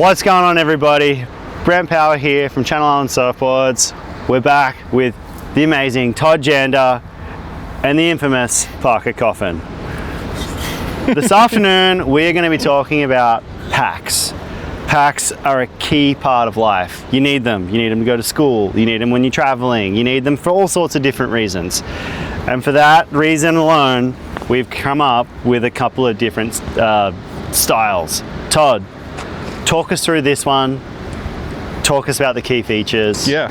What's going on, everybody? Brent Power here from Channel Island Surfboards. We're back with the amazing Todd Janda and the infamous Parker Coffin. This afternoon we're going to be talking about packs. Packs are a key part of life. You need them. You need them to go to school. You need them when you're traveling. You need them for all sorts of different reasons. And for that reason alone, we've come up with a couple of different styles. Todd, talk us through this one. Talk us about the key features. Yeah.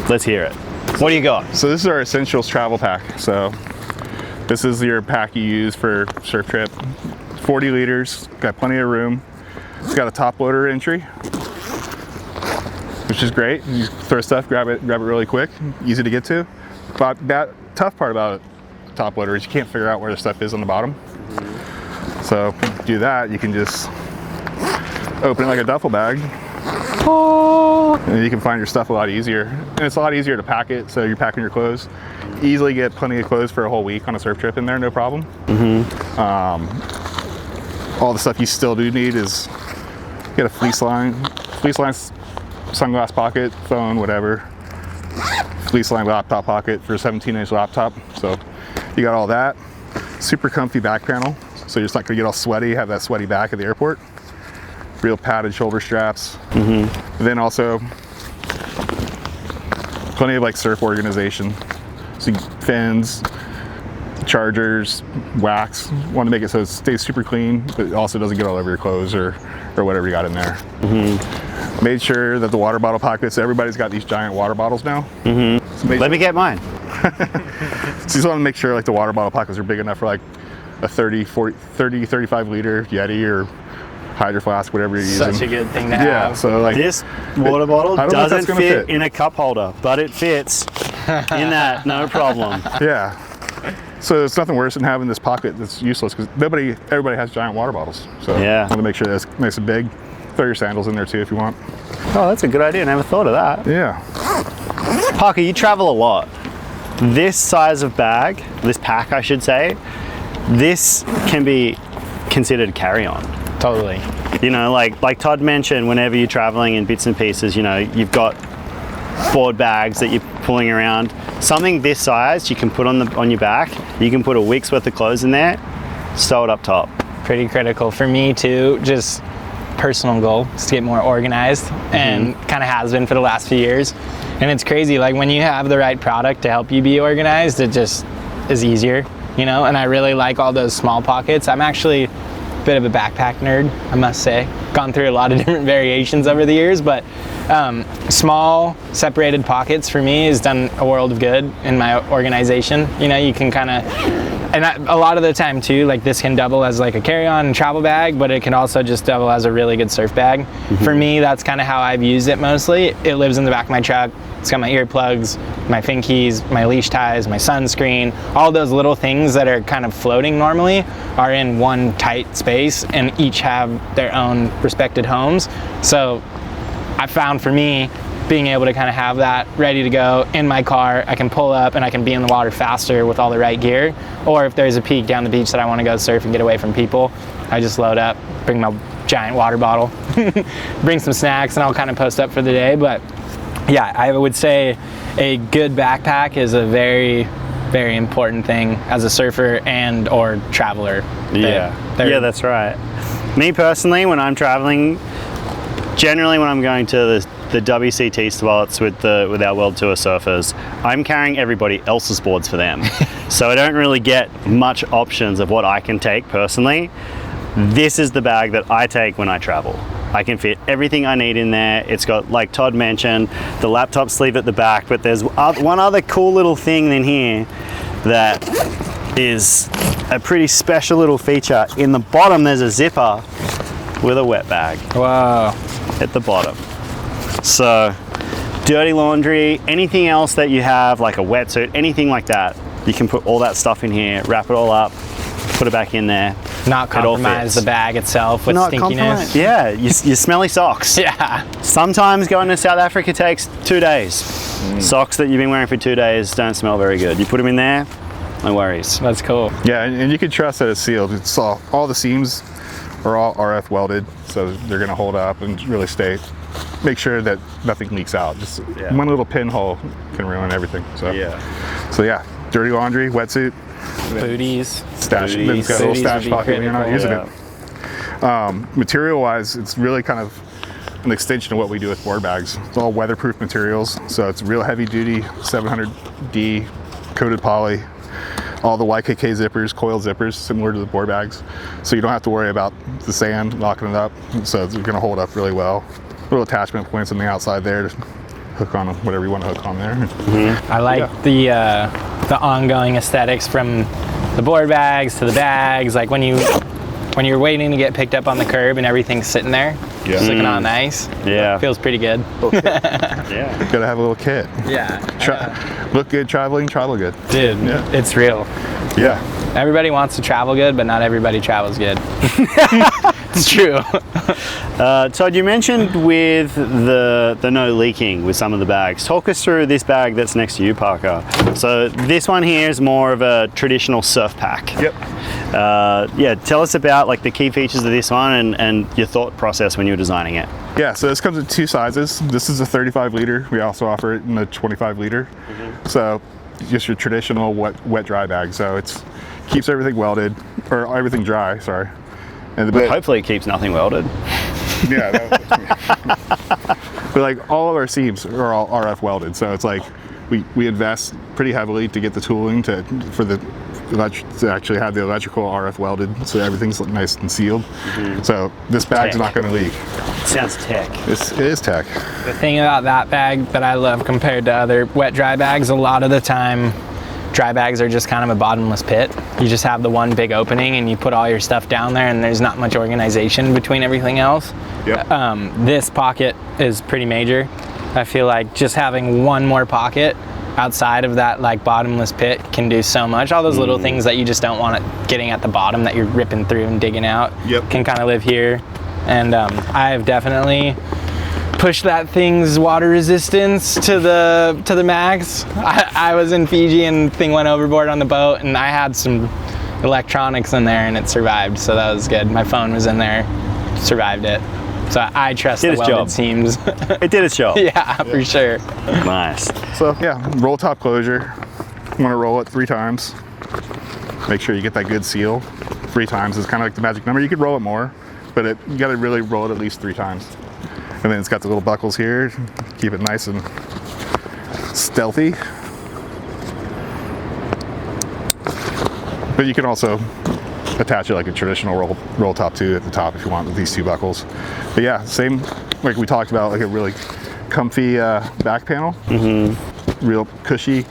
Let's hear it. What do you got? So this is our Essentials travel pack. So this is your pack you use for surf trip. 40 liters, got plenty of room. It's got a top loader entry, which is great. You throw stuff, grab it really quick, easy to get to. But that tough part about a top loader is you can't figure out where the stuff is on the bottom. So if you do that, you can just open it like a duffel bag. And you can find your stuff a lot easier. And it's a lot easier to pack it, so you're packing your clothes. Easily get plenty of clothes for a whole week on a surf trip in there, no problem. All the stuff you still do need is get a fleece line, sunglass pocket, phone, whatever. Fleece line laptop pocket for a 17-inch laptop. So you got all that. Super comfy back panel, so you're just not gonna get all sweaty, have that sweaty back at the airport. Real padded shoulder straps. Then also plenty of like surf organization. So fins, chargers, wax. Want to make it so it stays super clean, but it also doesn't get all over your clothes or whatever you got in there. Made sure that the water bottle pockets, everybody's got these giant water bottles now. So Let me get mine. So you just want to make sure like the water bottle pockets are big enough for like a 35 liter Yeti or Hydro Flask, whatever you're using. Such a good thing to have. Yeah, so like This water bottle doesn't fit in a cup holder, but it fits in that, no problem. Yeah. So it's nothing worse than having this pocket that's useless because everybody has giant water bottles. So Yeah. want to make sure that's nice and big. Throw your sandals in there too if you want. Oh, that's a good idea. Never thought of that. Yeah. Parker, you travel a lot. This size of bag, this pack I should say, this can be considered carry-on. Totally. You know, like Todd mentioned, whenever you're traveling in bits and pieces, you know, you've got board bags that you're pulling around. Something this size you can put on your back. You can put a week's worth of clothes in there, stow it up top. Pretty critical for me too. Just personal goal is to get more organized, and kind of has been for the last few years. And it's crazy, like when you have the right product to help you be organized, it just is easier, you know. And I really like all those small pockets. I'm actually a bit of a backpack nerd, I must say. Gone through a lot of different variations over the years, but small separated pockets for me has done a world of good in my organization. You know, you can kind of, and a lot of the time too, like this can double as like a carry-on travel bag, but it can also just double as a really good surf bag. For me, that's kind of how I've used it mostly. It lives in the back of my truck. It's got my earplugs, my fin keys, my leash ties, my sunscreen. All those little things that are kind of floating normally are in one tight space and each have their own respected homes. So I found for me, being able to kind of have that ready to go in my car, I can pull up and I can be in the water faster with all the right gear. Or if there's a peak down the beach that I want to go surf and get away from people, I just load up, bring my giant water bottle, bring some snacks, and I'll kind of post up for the day. But yeah, I would say a good backpack is a very, very important thing as a surfer and or traveler. Yeah, that's right. Me personally, when I'm traveling, generally when I'm going to the WCT spots with our World Tour surfers, I'm carrying everybody else's boards for them. So I don't really get much options of what I can take personally. This is the bag that I take when I travel. I can fit everything I need in there. It's got, like Todd mentioned, the laptop sleeve at the back, but there's one other cool little thing in here that is a pretty special little feature. In the bottom, there's a zipper with a wet bag. Wow. At the bottom. So dirty laundry, anything else that you have, like a wetsuit, anything like that, you can put all that stuff in here, wrap it all up, put it back in there. Not compromise the bag itself with stinkiness. Yeah, your smelly socks. Yeah. Sometimes going to South Africa takes 2 days. Socks that you've been wearing for 2 days don't smell very good. You put them in there, no worries. That's cool. Yeah, and you can trust that it's sealed. It's all the seams are all RF welded, so they're going to hold up and really stay. Make sure that nothing leaks out. Just one little pinhole can ruin everything. So yeah, dirty laundry, wetsuit, Booties. stash. Then it's got a little stash pocket when you're not using it. Material-wise, it's really kind of an extension of what we do with board bags. It's all weatherproof materials, so it's real heavy-duty 700D coated poly. All the YKK zippers, coiled zippers, similar to the board bags, so you don't have to worry about the sand locking it up. So it's going to hold up really well. Little attachment points on the outside there to hook on whatever you want to hook on there. I like the ongoing aesthetics from the board bags to the bags. Like when you're waiting to get picked up on the curb and everything's sitting there, sticking on nice. Yeah, feels pretty good. yeah, gotta have a little kit. Look good traveling, travel good. Dude, it's real. Yeah. Everybody wants to travel good, but not everybody travels good. It's true. Todd, you mentioned with the no leaking with some of the bags. Talk us through this bag that's next to you, Parker. So this one here is more of a traditional surf pack. Yep. Yeah, tell us about like the key features of this one and your thought process when you were designing it. Yeah, so this comes in 2 sizes. This is a 35 liter. We also offer it in a 25 liter. So just your traditional wet dry bag. So it's keeps everything welded, or everything dry, sorry. And But hopefully it keeps nothing welded. Yeah, but like all of our seams are all RF welded, so it's like we invest pretty heavily to get the tooling to actually have the electrical RF welded, so everything's nice and sealed. So this bag's not going to leak. Sounds tech. It is tech. The thing about that bag that I love compared to other wet dry bags, a lot of the time dry bags are just kind of a bottomless pit. You just have the one big opening and you put all your stuff down there and there's not much organization between everything else. This pocket is pretty major. I feel like just having one more pocket outside of that like bottomless pit can do so much. All those little things that you just don't want it getting at the bottom that you're ripping through and digging out can kind of live here. And I have definitely push that thing's water resistance to the max. I was in Fiji and the thing went overboard on the boat and I had some electronics in there and it survived, so that was good. My phone was in there, survived it. So I trust the welded seams. It did its job. Yeah, for sure. Nice. So yeah, roll top closure. You want to roll it 3 times. Make sure you get that good seal. 3 times is kind of like the magic number. You could roll it more, but you got to really roll it at least 3 times. And then it's got the little buckles here, keep it nice and stealthy. But you can also attach it like a traditional roll top too at the top if you want with these 2 buckles. But yeah, same like we talked about, like a really comfy back panel. Real cushy,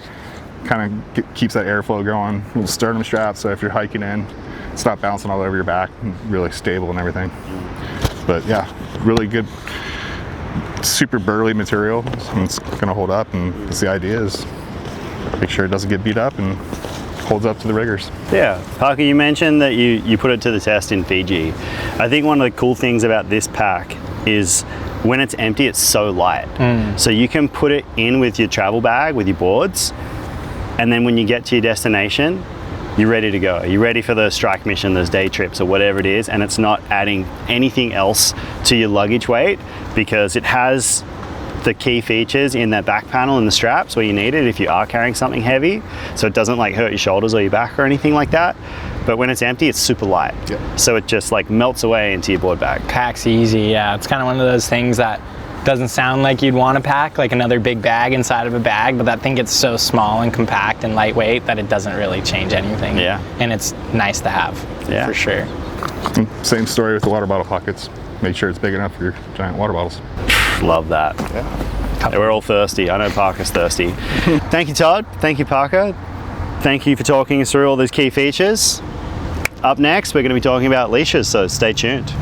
kind of keeps that airflow going. Little sternum strap, so if you're hiking in, it's not bouncing all over your back. Really stable and everything. But yeah, really good. Super burly material, and it's going to hold up, and that's the idea, is make sure it doesn't get beat up and holds up to the riggers. Yeah, Parker, you mentioned that you put it to the test in Fiji. I think one of the cool things about this pack is when it's empty, it's so light. So you can put it in with your travel bag, with your boards, and then when you get to your destination, you're ready to go. You're ready for the strike mission, those day trips or whatever it is, and it's not adding anything else to your luggage weight because it has the key features in that back panel and the straps where you need it if you are carrying something heavy, so it doesn't like hurt your shoulders or your back or anything like that. But when it's empty, it's super light. So it just like melts away into your board bag. Packs easy, yeah. It's kind of one of those things that doesn't sound like you'd want to pack like another big bag inside of a bag, but that thing gets so small and compact and lightweight that it doesn't really change anything. And it's nice to have, for sure. Same story with the water bottle pockets. Make sure it's big enough for your giant water bottles. Love that. We're all thirsty. I know Parker's thirsty. Thank you, Todd. Thank you, Parker. Thank you for talking us through all those key features. Up next, we're going to be talking about leashes, so stay tuned.